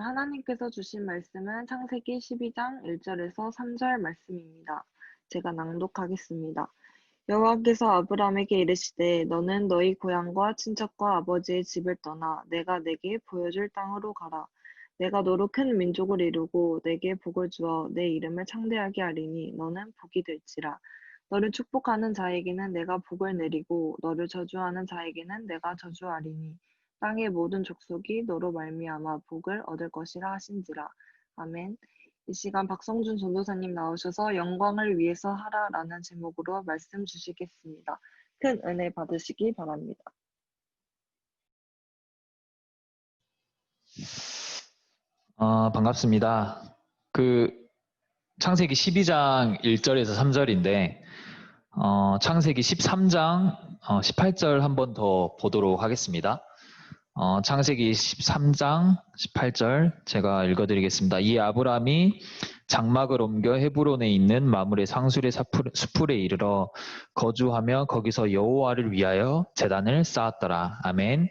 하나님께서 주신 말씀은 창세기 12장 1절에서 3절 말씀입니다. 제가 낭독하겠습니다. 여호와께서 아브람에게 이르시되 너는 너희 고향과 친척과 아버지의 집을 떠나 내가 내게 보여줄 땅으로 가라. 내가 너로 큰 민족을 이루고 내게 복을 주어 내 이름을 창대하게 하리니 너는 복이 될지라. 너를 축복하는 자에게는 내가 복을 내리고 너를 저주하는 자에게는 내가 저주하리니 땅의 모든 족속이 너로 말미암아 복을 얻을 것이라 하신지라. 아멘. 이 시간 박성준 전도사님 나오셔서 영광을 위해서 하라라는 제목으로 말씀 주시겠습니다. 큰 은혜 받으시기 바랍니다. 반갑습니다. 창세기 12장 1절에서 3절인데, 창세기 13장 18절 한 번 더 보도록 하겠습니다. 창세기 13장 18절 제가 읽어드리겠습니다. 이 아브람이 장막을 옮겨 헤브론에 있는 마므레 상술의 수풀에 이르러 거주하며 거기서 여호와를 위하여 제단을 쌓았더라. 아멘.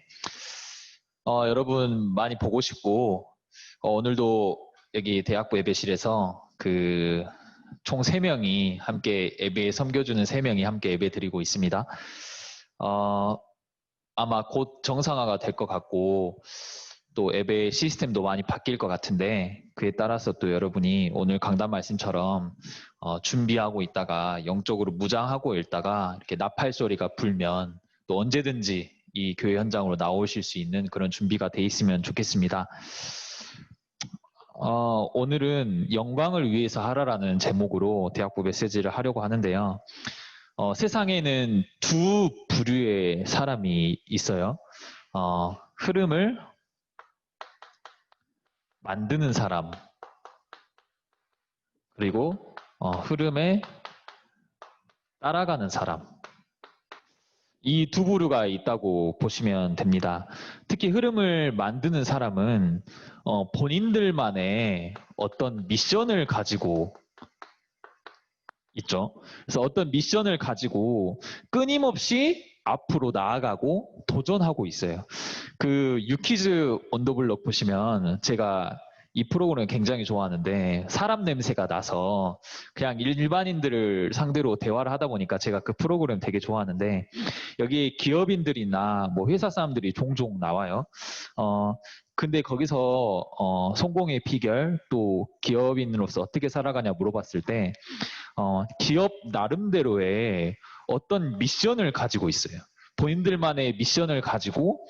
여러분 많이 보고 싶고 오늘도 여기 대학부 예배실에서 총 3명이 함께 예배에 섬겨주는 3명이 함께 예배 드리고 있습니다. 아마 곧 정상화가 될 것 같고 또 예배 시스템도 많이 바뀔 것 같은데 그에 따라서 또 여러분이 오늘 강단 말씀처럼 준비하고 있다가 영적으로 무장하고 있다가 이렇게 나팔 소리가 불면 또 언제든지 이 교회 현장으로 나오실 수 있는 그런 준비가 돼 있으면 좋겠습니다. 오늘은 영광을 위해서 하라라는 제목으로 대학부 메시지를 하려고 하는데요. 세상에는 두 부류의 사람이 있어요. 흐름을 만드는 사람, 그리고 흐름에 따라가는 사람. 이 두 부류가 있다고 보시면 됩니다. 특히 흐름을 만드는 사람은 본인들만의 어떤 미션을 가지고 있죠. 그래서 어떤 미션을 가지고 끊임없이 앞으로 나아가고 도전하고 있어요. 유키즈 온 더 블럭 보시면 제가 이 프로그램을 굉장히 좋아하는데 사람 냄새가 나서 그냥 일반인들을 상대로 대화를 하다 보니까 제가 그 프로그램 되게 좋아하는데 여기 기업인들이나 뭐 회사 사람들이 종종 나와요. 근데 거기서 성공의 비결 또 기업인으로서 어떻게 살아가냐 물어봤을 때 기업 나름대로의 어떤 미션을 가지고 있어요. 본인들만의 미션을 가지고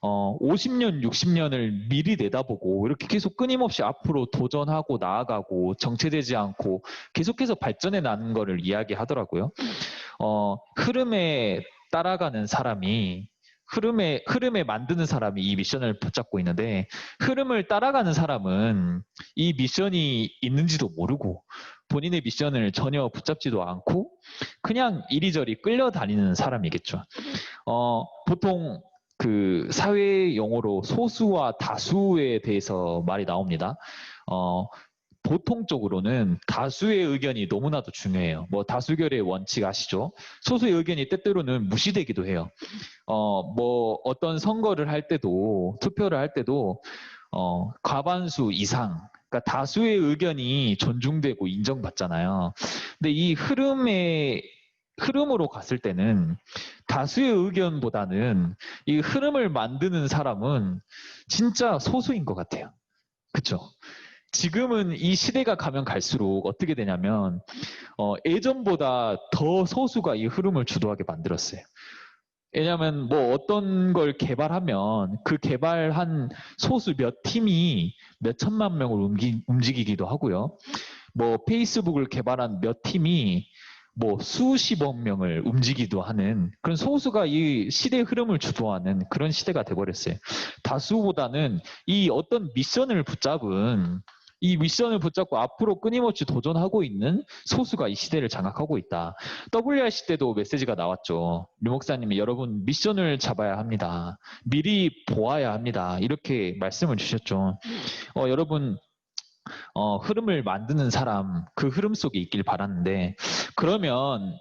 50년, 60년을 미리 내다보고 이렇게 계속 끊임없이 앞으로 도전하고 나아가고 정체되지 않고 계속해서 발전해 나가는 거를 이야기하더라고요. 흐름에 따라가는 사람이 흐름에 만드는 사람이 이 미션을 붙잡고 있는데 흐름을 따라가는 사람은 이 미션이 있는지도 모르고 본인의 미션을 전혀 붙잡지도 않고 그냥 이리저리 끌려다니는 사람이겠죠. 보통 사회 용어로 소수와 다수에 대해서 말이 나옵니다. 보통적으로는 다수의 의견이 너무나도 중요해요. 뭐 다수결의 원칙 아시죠? 소수의 의견이 때때로는 무시되기도 해요. 어떤 선거를 할 때도 투표를 할 때도 과반수 이상 그러니까 다수의 의견이 존중되고 인정받잖아요. 근데 이 흐름으로 갔을 때는 다수의 의견보다는 이 흐름을 만드는 사람은 진짜 소수인 것 같아요. 그렇죠? 지금은 이 시대가 가면 갈수록 어떻게 되냐면 예전보다 더 소수가 이 흐름을 주도하게 만들었어요. 왜냐하면 뭐 어떤 걸 개발하면 그 개발한 소수 몇 팀이 몇 천만 명을 움직이기도 하고요. 뭐 페이스북을 개발한 몇 팀이 뭐 수십억 명을 움직이기도 하는 그런 소수가 이 시대의 흐름을 주도하는 그런 시대가 돼버렸어요. 다수보다는 이 어떤 미션을 붙잡고 앞으로 끊임없이 도전하고 있는 소수가 이 시대를 장악하고 있다. WRC 때도 메시지가 나왔죠. 류 목사님이 여러분 미션을 잡아야 합니다. 미리 보아야 합니다. 이렇게 말씀을 주셨죠. 여러분 흐름을 만드는 사람 그 흐름 속에 있길 바랐는데 그러면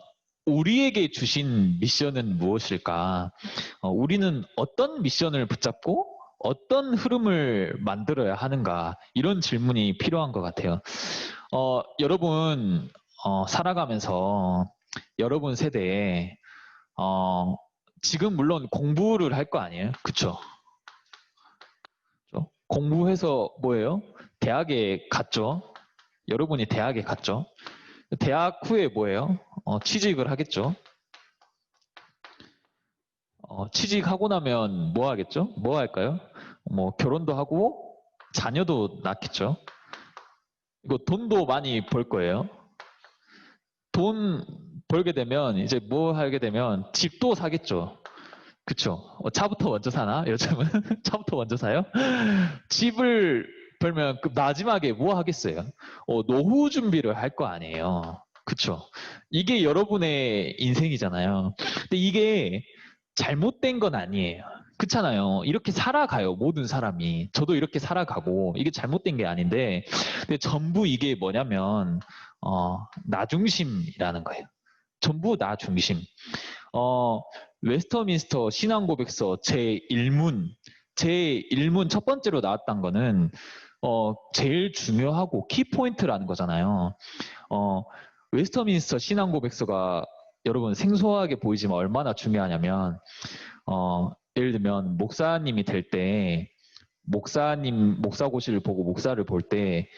우리에게 주신 미션은 무엇일까? 우리는 어떤 미션을 붙잡고 어떤 흐름을 만들어야 하는가 이런 질문이 필요한 것 같아요. 여러분 살아가면서 여러분 세대에 지금 물론 공부를 할 거 아니에요, 그쵸? 공부해서 뭐예요? 대학에 갔죠. 여러분이 대학에 갔죠. 대학 후에 뭐예요? 취직을 하겠죠. 취직하고 나면 뭐 하겠죠? 뭐 할까요? 뭐 결혼도 하고 자녀도 낳겠죠. 이거 돈도 많이 벌 거예요. 돈 벌게 되면 이제 뭐 하게 되면 집도 사겠죠. 그쵸? 차부터 먼저 사나? 요즘은 차부터 먼저 사요? 집을 벌면 그 마지막에 뭐 하겠어요? 노후 준비를 할 거 아니에요. 그쵸? 이게 여러분의 인생이잖아요. 근데 이게 잘못된 건 아니에요. 그렇잖아요. 이렇게 살아가요. 모든 사람이. 저도 이렇게 살아가고 이게 잘못된 게 아닌데 근데 전부 이게 뭐냐면 나 중심이라는 거예요. 전부 나 중심. 웨스터민스터 신앙고백서 제1문 첫 번째로 나왔던 거는 제일 중요하고 키포인트라는 거잖아요. 웨스터민스터 신앙고백서가 여러분 생소하게 보이지만 얼마나 중요하냐면 예를 들면 목사님이 될 때 목사고시를 보고 목사를 볼 때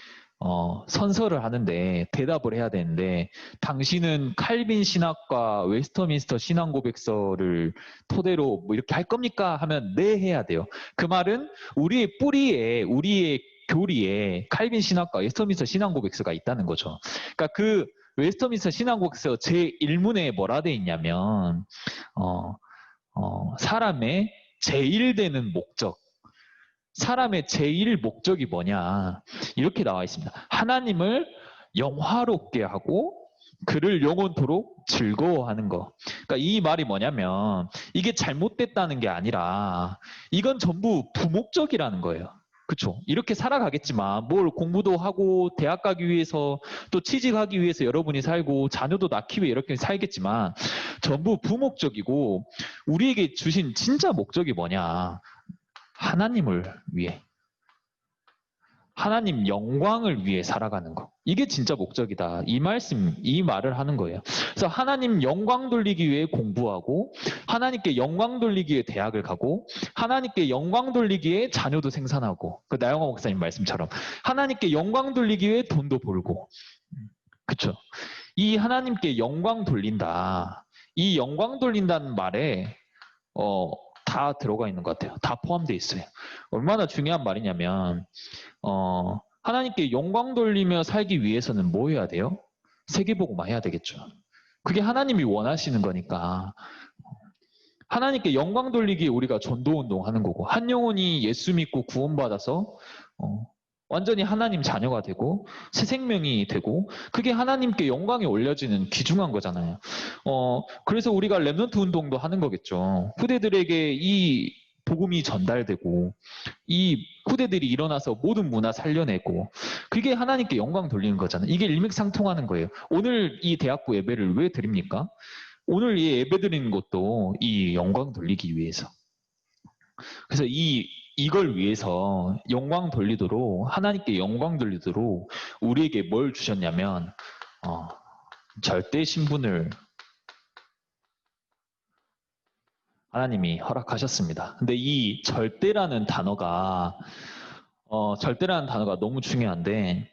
선서를 하는데 대답을 해야 되는데 당신은 칼빈 신학과 웨스터민스터 신앙 고백서를 토대로 뭐 이렇게 할 겁니까? 하면 네 해야 돼요. 그 말은 우리의 뿌리에 우리의 교리에 칼빈 신학과 웨스터민스터 신앙 고백서가 있다는 거죠. 그러니까 그 웨스터민스터 신앙 고백서 제1문에 뭐라 돼 있냐면 사람의 제일되는 목적 사람의 제일 목적이 뭐냐 이렇게 나와 있습니다. 하나님을 영화롭게 하고 그를 영원토록 즐거워하는 거. 그러니까 이 말이 뭐냐면 이게 잘못됐다는 게 아니라 이건 전부 부목적이라는 거예요. 그렇죠? 이렇게 살아가겠지만 뭘 공부도 하고 대학 가기 위해서 또 취직하기 위해서 여러분이 살고 자녀도 낳기 위해 이렇게 살겠지만 전부 부목적이고 우리에게 주신 진짜 목적이 뭐냐 하나님을 위해 하나님 영광을 위해 살아가는 거. 이게 진짜 목적이다. 이 말을 하는 거예요. 그래서 하나님 영광 돌리기 위해 공부하고, 하나님께 영광 돌리기 위해 대학을 가고, 하나님께 영광 돌리기 위해 자녀도 생산하고, 그 나영호 목사님 말씀처럼 하나님께 영광 돌리기 위해 돈도 벌고, 그쵸? 이 하나님께 영광 돌린다. 이 영광 돌린다는 말에 다 들어가 있는 것 같아요. 다 포함되어 있어요. 얼마나 중요한 말이냐면 하나님께 영광 돌리며 살기 위해서는 뭐 해야 돼요? 세계복음화 해야 되겠죠. 그게 하나님이 원하시는 거니까 하나님께 영광 돌리기에 우리가 전도운동 하는 거고 한 영혼이 예수 믿고 구원받아서 완전히 하나님 자녀가 되고 새 생명이 되고 그게 하나님께 영광이 올려지는 귀중한 거잖아요. 그래서 우리가 렘넌트 운동도 하는 거겠죠. 후대들에게 이 복음이 전달되고 이 후대들이 일어나서 모든 문화 살려내고 그게 하나님께 영광 돌리는 거잖아요. 이게 일맥상통하는 거예요. 오늘 이 대학부 예배를 왜 드립니까? 오늘 이 예배 드리는 것도 이 영광 돌리기 위해서. 그래서 이걸 위해서 영광 돌리도록 하나님께 영광 돌리도록 우리에게 뭘 주셨냐면 절대 신분을 하나님이 허락하셨습니다. 근데 이 절대라는 단어가 너무 중요한데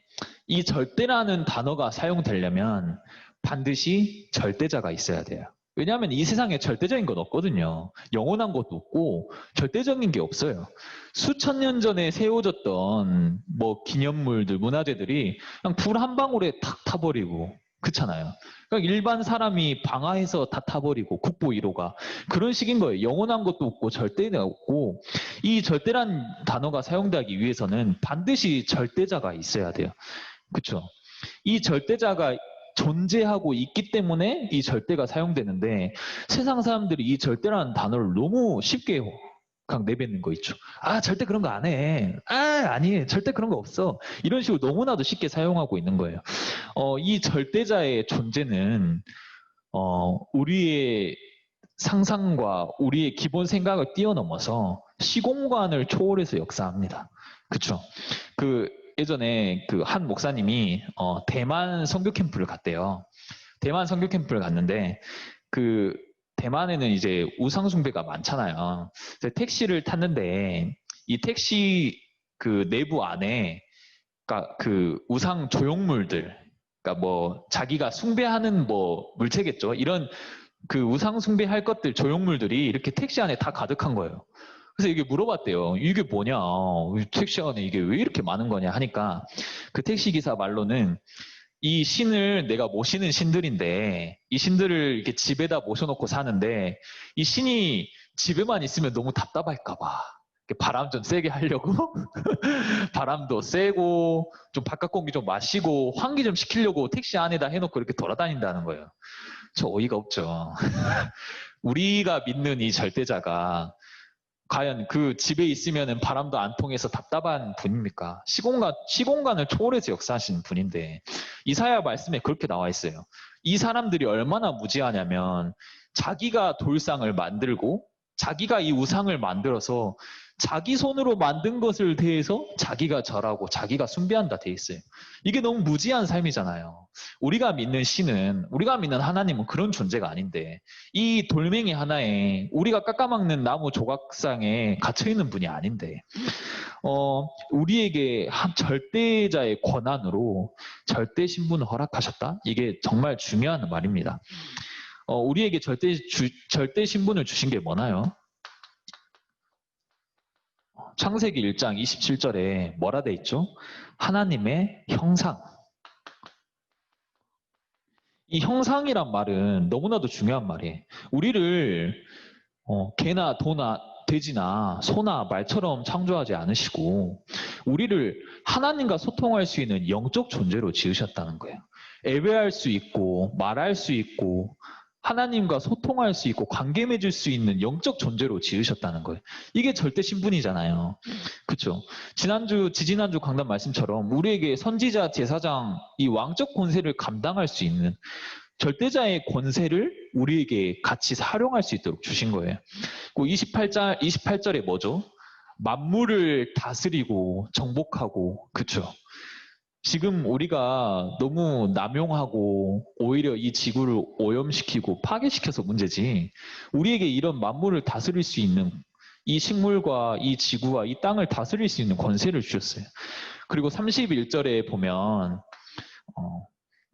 이 절대라는 단어가 사용되려면 반드시 절대자가 있어야 돼요. 왜냐하면 이 세상에 절대적인 건 없거든요. 영원한 것도 없고 절대적인 게 없어요. 수천 년 전에 세워졌던 뭐 기념물들, 문화재들이 그냥 불 한 방울에 탁 타버리고 그렇잖아요. 그러니까 일반 사람이 방화해서 다 타버리고 국보 1호가 그런 식인 거예요. 영원한 것도 없고 절대가 없고 이 절대란 단어가 사용되기 위해서는 반드시 절대자가 있어야 돼요. 그렇죠? 이 절대자가 존재하고 있기 때문에 이 절대가 사용되는데 세상 사람들이 이 절대라는 단어를 너무 쉽게 그냥 내뱉는 거 있죠. 아, 절대 그런 거 안 해. 아, 아니, 절대 그런 거 없어. 이런 식으로 너무나도 쉽게 사용하고 있는 거예요. 이 절대자의 존재는 우리의 상상과 우리의 기본 생각을 뛰어넘어서 시공간을 초월해서 역사합니다. 그쵸? 그 예전에 그 한 목사님이 대만 선교 캠프를 갔대요. 대만 선교 캠프를 갔는데 그 대만에는 이제 우상 숭배가 많잖아요. 그래서 택시를 탔는데 이 택시 그 내부 안에 그러니까 그 우상 조형물들, 그러니까 뭐 자기가 숭배하는 뭐 물체겠죠. 이런 그 우상 숭배할 것들 조형물들이 이렇게 택시 안에 다 가득한 거예요. 그래서 이게 물어봤대요. 이게 뭐냐? 택시 안에 이게 왜 이렇게 많은 거냐 하니까 그 택시 기사 말로는 이 신을 내가 모시는 신들인데 이 신들을 이렇게 집에다 모셔놓고 사는데 이 신이 집에만 있으면 너무 답답할까 봐 바람 좀 세게 하려고 바람도 세고 좀 바깥 공기 좀 마시고 환기 좀 시키려고 택시 안에다 해놓고 이렇게 돌아다닌다는 거예요. 저 어이가 없죠. 우리가 믿는 이 절대자가 과연 그 집에 있으면 바람도 안 통해서 답답한 분입니까? 시공간을 초월해서 역사하시는 분인데 이사야 말씀에 그렇게 나와 있어요. 이 사람들이 얼마나 무지하냐면 자기가 돌상을 만들고 자기가 이 우상을 만들어서 자기 손으로 만든 것을 대해서 자기가 절하고 자기가 숭배한다 돼 있어요. 이게 너무 무지한 삶이잖아요. 우리가 믿는 신은, 우리가 믿는 하나님은 그런 존재가 아닌데 이 돌멩이 하나에 우리가 깎아먹는 나무 조각상에 갇혀있는 분이 아닌데 우리에게 한 절대자의 권한으로 절대 신분을 허락하셨다? 이게 정말 중요한 말입니다. 우리에게 절대 신분을 주신 게 뭐나요? 창세기 1장 27절에 뭐라 돼 있죠? 하나님의 형상. 이 형상이란 말은 너무나도 중요한 말이에요. 우리를 개나 도나 돼지나 소나 말처럼 창조하지 않으시고 우리를 하나님과 소통할 수 있는 영적 존재로 지으셨다는 거예요. 예배할 수 있고 말할 수 있고 하나님과 소통할 수 있고 관계 맺을 수 있는 영적 존재로 지으셨다는 거예요. 이게 절대 신분이잖아요. 그렇죠? 지지난주 강단 말씀처럼 우리에게 선지자, 제사장, 이 왕적 권세를 감당할 수 있는 절대자의 권세를 우리에게 같이 활용할 수 있도록 주신 거예요. 28절에 뭐죠? 만물을 다스리고 정복하고, 그쵸? 지금 우리가 너무 남용하고 오히려 이 지구를 오염시키고 파괴시켜서 문제지 우리에게 이런 만물을 다스릴 수 있는 이 식물과 이 지구와 이 땅을 다스릴 수 있는 권세를 주셨어요. 그리고 31절에 보면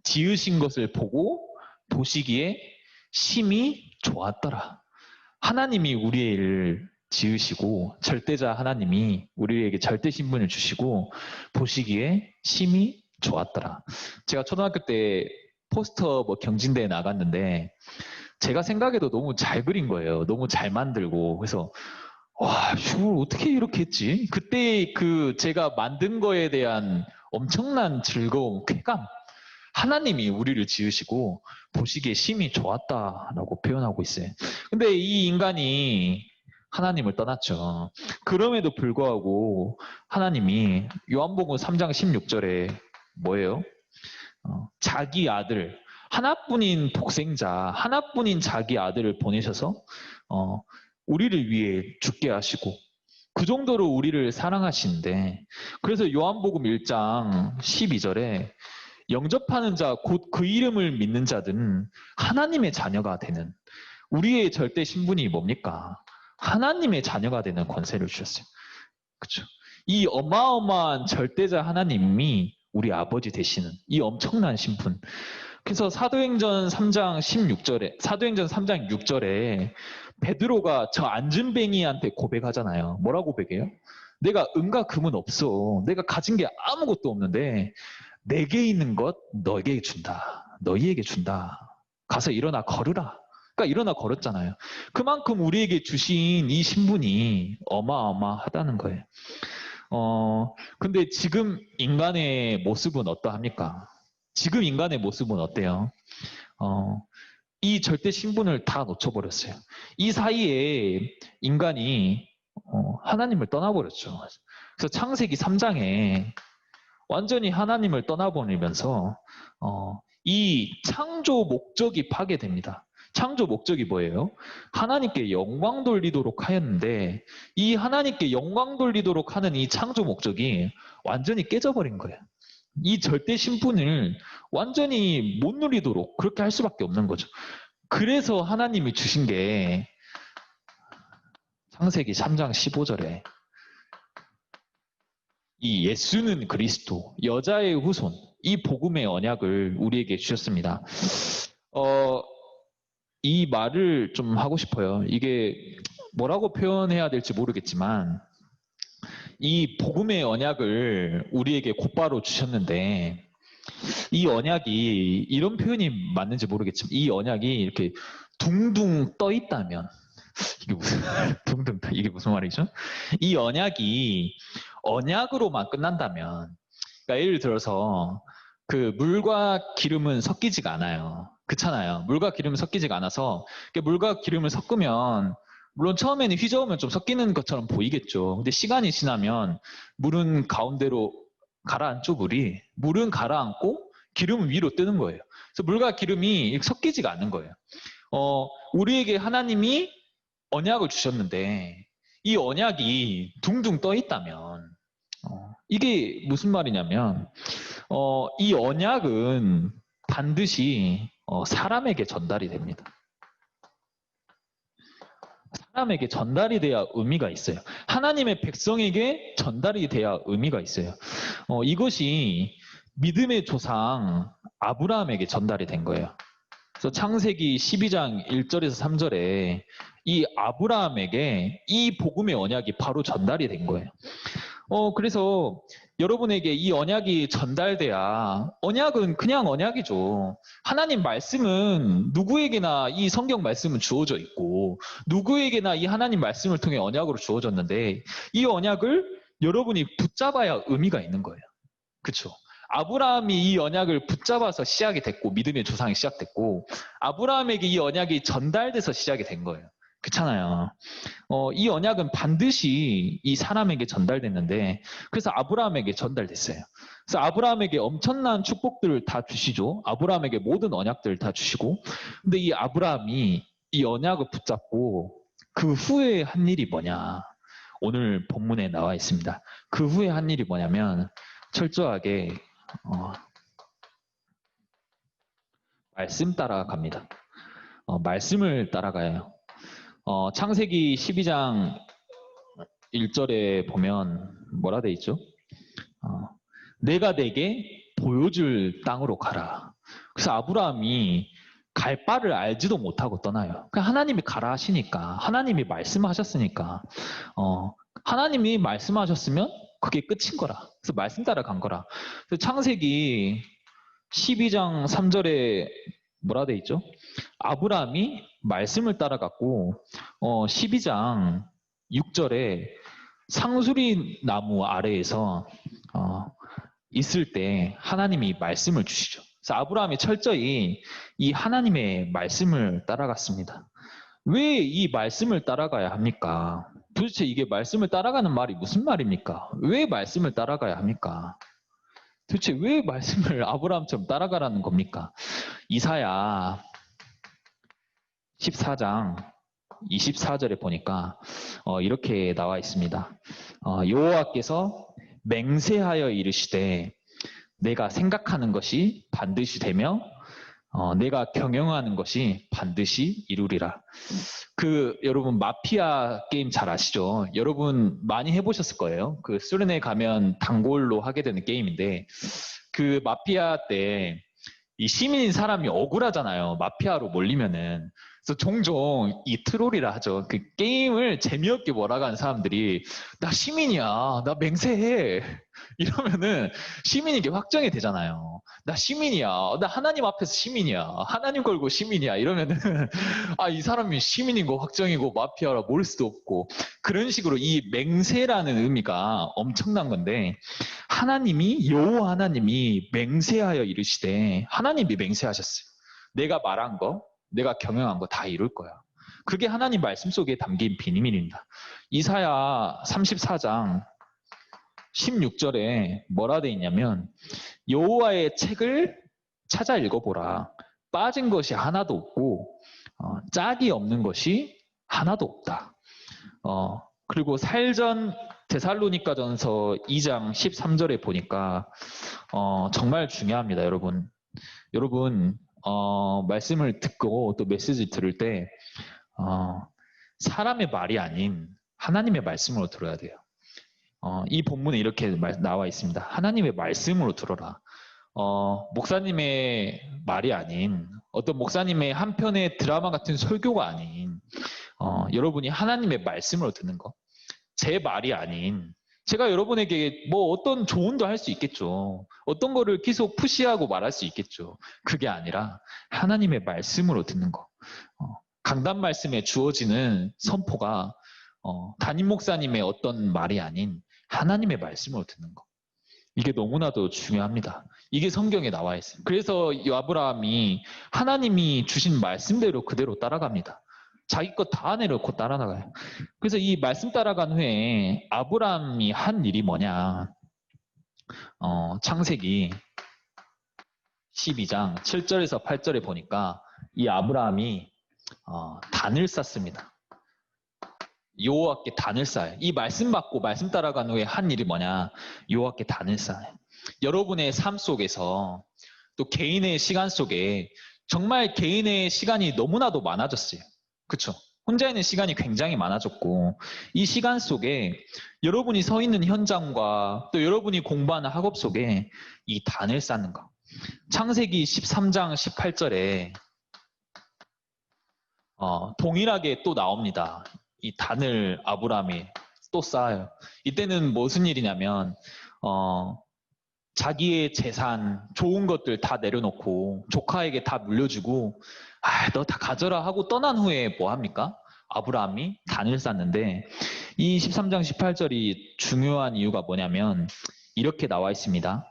지으신 것을 보고 보시기에 심히 좋았더라. 하나님이 우리를 지으시고 절대자 하나님이 우리에게 절대 신분을 주시고 보시기에 심히 좋았더라. 제가 초등학교 때 포스터 뭐 경진대에 나갔는데 제가 생각해도 너무 잘 그린 거예요. 너무 잘 만들고 그래서 와, 이걸 어떻게 이렇게 했지? 그때 그 제가 만든 거에 대한 엄청난 즐거움, 쾌감. 하나님이 우리를 지으시고 보시기에 심히 좋았다라고 표현하고 있어요. 근데 이 인간이 하나님을 떠났죠. 그럼에도 불구하고 하나님이 요한복음 3장 16절에 뭐예요? 자기 아들, 하나뿐인 독생자, 하나뿐인 자기 아들을 보내셔서 우리를 위해 죽게 하시고 그 정도로 우리를 사랑하시는데 그래서 요한복음 1장 12절에 영접하는 자, 곧 그 이름을 믿는 자들은 하나님의 자녀가 되는 우리의 절대 신분이 뭡니까? 하나님의 자녀가 되는 권세를 주셨어요. 그렇죠? 이 어마어마한 절대자 하나님이 우리 아버지 되시는 이 엄청난 신분. 그래서 사도행전 3장 6절에 베드로가 저 안진뱅이한테 고백하잖아요. 뭐라 고백해요? 내가 은과 금은 없어. 내가 가진 게 아무것도 없는데 내게 있는 것 너에게 준다. 너희에게 준다. 가서 일어나 걸으라. 그러니까 일어나 걸었잖아요. 그만큼 우리에게 주신 이 신분이 어마어마하다는 거예요. 근데 지금 인간의 모습은 어떠합니까? 지금 인간의 모습은 어때요? 이 절대 신분을 다 놓쳐버렸어요. 이 사이에 인간이 하나님을 떠나버렸죠. 그래서 창세기 3장에 완전히 하나님을 떠나버리면서 이 창조 목적이 파괴됩니다. 창조 목적이 뭐예요? 하나님께 영광 돌리도록 하였는데 이 하나님께 영광 돌리도록 하는 이 창조 목적이 완전히 깨져버린 거예요. 이 절대 신분을 완전히 못 누리도록 그렇게 할 수밖에 없는 거죠. 그래서 하나님이 주신 게 창세기 3장 15절에 이 예수는 그리스도, 여자의 후손, 이 복음의 언약을 우리에게 주셨습니다. 이 말을 좀 하고 싶어요. 이게 뭐라고 표현해야 될지 모르겠지만 이 복음의 언약을 우리에게 곧바로 주셨는데 이 언약이 이런 표현이 맞는지 모르겠지만 이 언약이 이렇게 둥둥 떠 있다면 이게 무슨 둥둥 이게 무슨 말이죠? 이 언약이 언약으로만 끝난다면 그러니까 예를 들어서 그 물과 기름은 섞이지가 않아요. 그렇잖아요. 물과 기름은 섞이지가 않아서 물과 기름을 섞으면 물론 처음에는 휘저으면 좀 섞이는 것처럼 보이겠죠. 근데 시간이 지나면 물은 가운데로 가라앉죠, 물은 가라앉고 기름은 위로 뜨는 거예요. 그래서 물과 기름이 섞이지가 않는 거예요. 우리에게 하나님이 언약을 주셨는데 이 언약이 둥둥 떠 있다면 이게 무슨 말이냐면 이 언약은 반드시 사람에게 전달이 됩니다. 사람에게 전달이 돼야 의미가 있어요. 하나님의 백성에게 전달이 돼야 의미가 있어요. 이것이 믿음의 조상 아브라함에게 전달이 된 거예요. 그래서 창세기 12장 1절에서 3절에 이 아브라함에게 이 복음의 언약이 바로 전달이 된 거예요. 그래서 여러분에게 이 언약이 전달돼야 언약은 그냥 언약이죠. 하나님 말씀은 누구에게나 이 성경 말씀은 주어져 있고 누구에게나 이 하나님 말씀을 통해 언약으로 주어졌는데 이 언약을 여러분이 붙잡아야 의미가 있는 거예요. 그렇죠? 아브라함이 이 언약을 붙잡아서 시작이 됐고 믿음의 조상이 시작됐고 아브라함에게 이 언약이 전달돼서 시작이 된 거예요. 그렇잖아요. 이 언약은 반드시 이 사람에게 전달됐는데 그래서 아브라함에게 전달됐어요. 그래서 아브라함에게 엄청난 축복들을 다 주시죠. 아브라함에게 모든 언약들을 다 주시고 근데 이 아브라함이 이 언약을 붙잡고 그 후에 한 일이 뭐냐 오늘 본문에 나와 있습니다. 그 후에 한 일이 뭐냐면 철저하게 말씀 따라갑니다. 말씀을 따라가요. 창세기 12장 1절에 보면 뭐라 돼 있죠? 내가 내게 보여줄 땅으로 가라. 그래서 아브라함이 갈 바를 알지도 못하고 떠나요. 그냥 하나님이 가라 하시니까 하나님이 말씀하셨으니까 하나님이 말씀하셨으면 그게 끝인 거라. 그래서 말씀 따라간 거라. 그래서 창세기 12장 3절에 뭐라 돼 있죠? 아브라함이 말씀을 따라갔고 12장 6절에 상수리 나무 아래에서 있을 때 하나님이 말씀을 주시죠. 그래서 아브라함이 철저히 이 하나님의 말씀을 따라갔습니다. 왜 이 말씀을 따라가야 합니까? 도대체 이게 말씀을 따라가는 말이 무슨 말입니까? 왜 말씀을 따라가야 합니까? 도대체 왜 말씀을 아브라함처럼 따라가라는 겁니까? 이사야 14장 24절에 보니까 이렇게 나와 있습니다. 여호와께서 맹세하여 이르시되 내가 생각하는 것이 반드시 되며 내가 경영하는 것이 반드시 이루리라. 여러분 마피아 게임 잘 아시죠? 여러분 많이 해보셨을 거예요. 그 수련회 가면 단골로 하게 되는 게임인데 그 마피아 때 이 시민인 사람이 억울하잖아요. 마피아로 몰리면은. 그래서 종종 이 트롤이라 하죠. 그 게임을 재미없게 몰아가는 사람들이 나 시민이야. 나 맹세해. 이러면은 시민인 게 확정이 되잖아요. 나 시민이야. 나 하나님 앞에서 시민이야. 하나님 걸고 시민이야. 이러면은 이 사람이 시민인 거 확정이고 마피아라 모를 수도 없고 그런 식으로 이 맹세라는 의미가 엄청난 건데 하나님이 여호와 하나님이 맹세하여 이르시되 하나님이 맹세하셨어요. 내가 말한 거 내가 경영한 거 다 이룰 거야. 그게 하나님 말씀 속에 담긴 비밀입니다. 이사야 34장 16절에 뭐라 돼 있냐면 여호와의 책을 찾아 읽어보라. 빠진 것이 하나도 없고 짝이 없는 것이 하나도 없다. 그리고 살전 데살로니가전서 2장 13절에 보니까 정말 중요합니다, 여러분. 여러분 말씀을 듣고 또 메시지 들을 때 사람의 말이 아닌 하나님의 말씀으로 들어야 돼요. 이 본문에 이렇게 나와 있습니다. 하나님의 말씀으로 들어라. 목사님의 말이 아닌 어떤 목사님의 한편의 드라마 같은 설교가 아닌 여러분이 하나님의 말씀으로 듣는 거. 제 말이 아닌 제가 여러분에게 뭐 어떤 조언도 할 수 있겠죠. 어떤 거를 계속 푸시하고 말할 수 있겠죠. 그게 아니라 하나님의 말씀으로 듣는 거. 강단 말씀에 주어지는 선포가 담임 목사님의 어떤 말이 아닌 하나님의 말씀으로 듣는 거. 이게 너무나도 중요합니다. 이게 성경에 나와 있어요. 그래서 이 아브라함이 하나님이 주신 말씀대로 그대로 따라갑니다. 자기 것 다 내려놓고 따라나가요. 그래서 이 말씀 따라간 후에 아브라함이 한 일이 뭐냐. 창세기 12장 7절에서 8절에 보니까 이 아브라함이 단을 쌓습니다. 여호와께 단을 쌓아요. 이 말씀 받고 말씀 따라간 후에 한 일이 뭐냐. 여호와께 단을 쌓아요. 여러분의 삶 속에서 또 개인의 시간 속에 정말 개인의 시간이 너무나도 많아졌어요. 그렇죠? 혼자 있는 시간이 굉장히 많아졌고 이 시간 속에 여러분이 서 있는 현장과 또 여러분이 공부하는 학업 속에 이 단을 쌓는 거. 창세기 13장 18절에 동일하게 또 나옵니다. 이 단을 아브라함이 또 쌓아요. 이때는 무슨 일이냐면 자기의 재산, 좋은 것들 다 내려놓고 조카에게 다 물려주고 너 다 가져라 하고 떠난 후에 뭐 합니까? 아브라함이 단을 쌓는데 이 13장 18절이 중요한 이유가 뭐냐면 이렇게 나와 있습니다.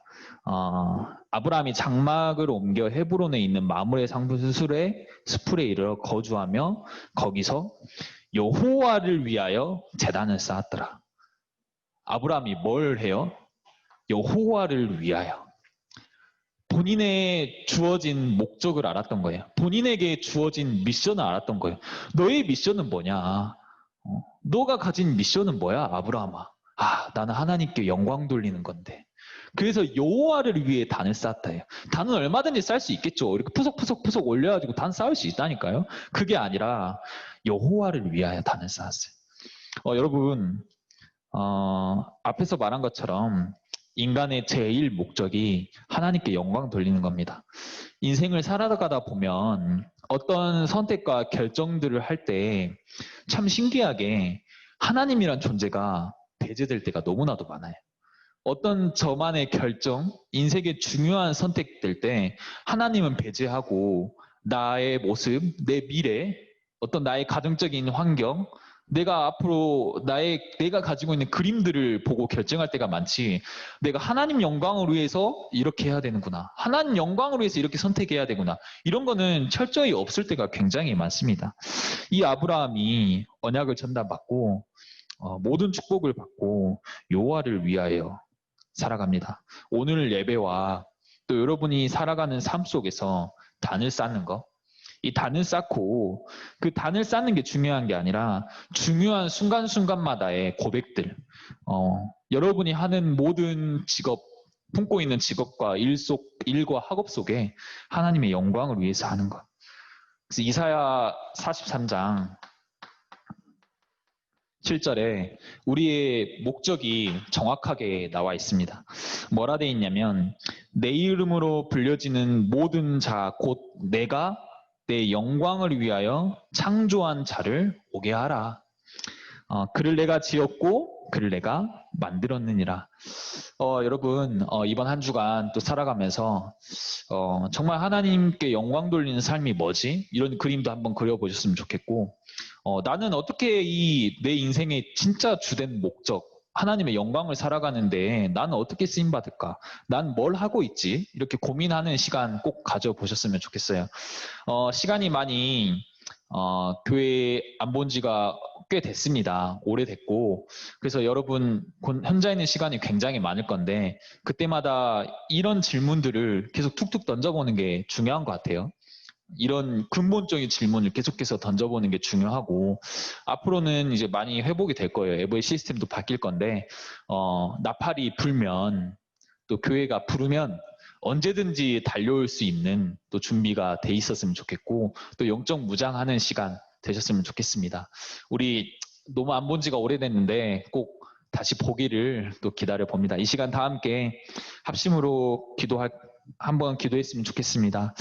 아브라함이 장막을 옮겨 헤브론에 있는 마므레 상수술의 숲에 이르러 거주하며 거기서 여호와를 위하여 제단을 쌓았더라. 아브라함이 뭘 해요? 여호와를 위하여. 본인의 주어진 목적을 알았던 거예요. 본인에게 주어진 미션을 알았던 거예요. 너의 미션은 뭐냐? 너가 가진 미션은 뭐야, 아브라함아? 나는 하나님께 영광 돌리는 건데. 그래서 여호와를 위해 단을 쌓았다 해요. 단은 얼마든지 쌓을 수 있겠죠. 이렇게 푸석푸석 올려가지고 단 쌓을 수 있다니까요. 그게 아니라 여호와를 위하여 단을 쌓았어요. 여러분 앞에서 말한 것처럼 인간의 제일 목적이 하나님께 영광 돌리는 겁니다. 인생을 살아가다 보면 어떤 선택과 결정들을 할 때 참 신기하게 하나님이란 존재가 배제될 때가 너무나도 많아요. 어떤 저만의 결정, 인생의 중요한 선택될 때 하나님은 배제하고 나의 모습, 내 미래, 어떤 나의 가정적인 환경, 내가 앞으로 내가 가지고 있는 그림들을 보고 결정할 때가 많지 내가 하나님 영광을 위해서 이렇게 해야 되는구나. 하나님 영광을 위해서 이렇게 선택해야 되구나. 이런 거는 철저히 없을 때가 굉장히 많습니다. 이 아브라함이 언약을 전달받고 모든 축복을 받고 여호와를 위하여 살아갑니다. 오늘 예배와 또 여러분이 살아가는 삶 속에서 단을 쌓는 거. 이 단을 쌓고 그 단을 쌓는 게 중요한 게 아니라 중요한 순간순간마다의 고백들. 여러분이 하는 모든 직업, 품고 있는 직업과 일과 학업 속에 하나님의 영광을 위해서 하는 것. 그래서 이사야 43장 7절에 우리의 목적이 정확하게 나와 있습니다. 뭐라 돼 있냐면 내 이름으로 불려지는 모든 자 곧 내가 내 영광을 위하여 창조한 자를 오게 하라. 그를 내가 지었고 그를 내가 만들었느니라. 여러분 이번 한 주간 또 살아가면서 정말 하나님께 영광 돌리는 삶이 뭐지? 이런 그림도 한번 그려보셨으면 좋겠고 나는 어떻게 내 인생의 진짜 주된 목적 하나님의 영광을 살아가는데 나는 어떻게 쓰임받을까? 난 뭘 하고 있지? 이렇게 고민하는 시간 꼭 가져보셨으면 좋겠어요. 시간이 많이 교회 안 본 지가 꽤 됐습니다. 오래됐고 그래서 여러분 혼자 있는 시간이 굉장히 많을 건데 그때마다 이런 질문들을 계속 툭툭 던져보는 게 중요한 것 같아요. 이런 근본적인 질문을 계속해서 던져보는 게 중요하고 앞으로는 이제 많이 회복이 될 거예요. 에버의 시스템도 바뀔 건데 나팔이 불면 또 교회가 부르면 언제든지 달려올 수 있는 또 준비가 돼 있었으면 좋겠고 또 영적 무장하는 시간 되셨으면 좋겠습니다. 우리 너무 안 본 지가 오래됐는데 꼭 다시 보기를 또 기다려 봅니다. 이 시간 다 함께 합심으로 한번 기도했으면 좋겠습니다.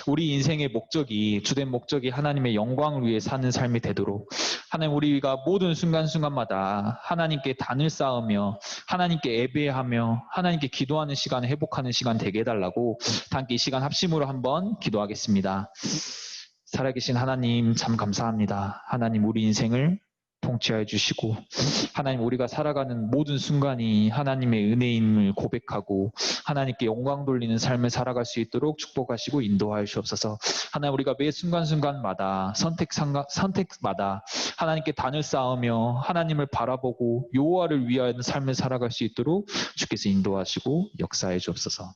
우리 인생의 목적이 주된 목적이 하나님의 영광을 위해 사는 삶이 되도록 하나님 우리가 모든 순간순간마다 하나님께 단을 쌓으며 하나님께 예배하며 하나님께 기도하는 시간을 회복하는 시간 되게 해달라고 함께 이 시간 합심으로 한번 기도하겠습니다. 살아계신 하나님 참 감사합니다. 하나님 우리 인생을 통치하여 주시고 하나님 우리가 살아가는 모든 순간이 하나님의 은혜임을 고백하고 하나님께 영광 돌리는 삶을 살아갈 수 있도록 축복하시고 인도하여 주옵소서. 하나님 우리가 매 순간순간마다 선택마다 하나님께 단을 쌓으며 하나님을 바라보고 여호와를 위하여 삶을 살아갈 수 있도록 주께서 인도하시고 역사해 주옵소서.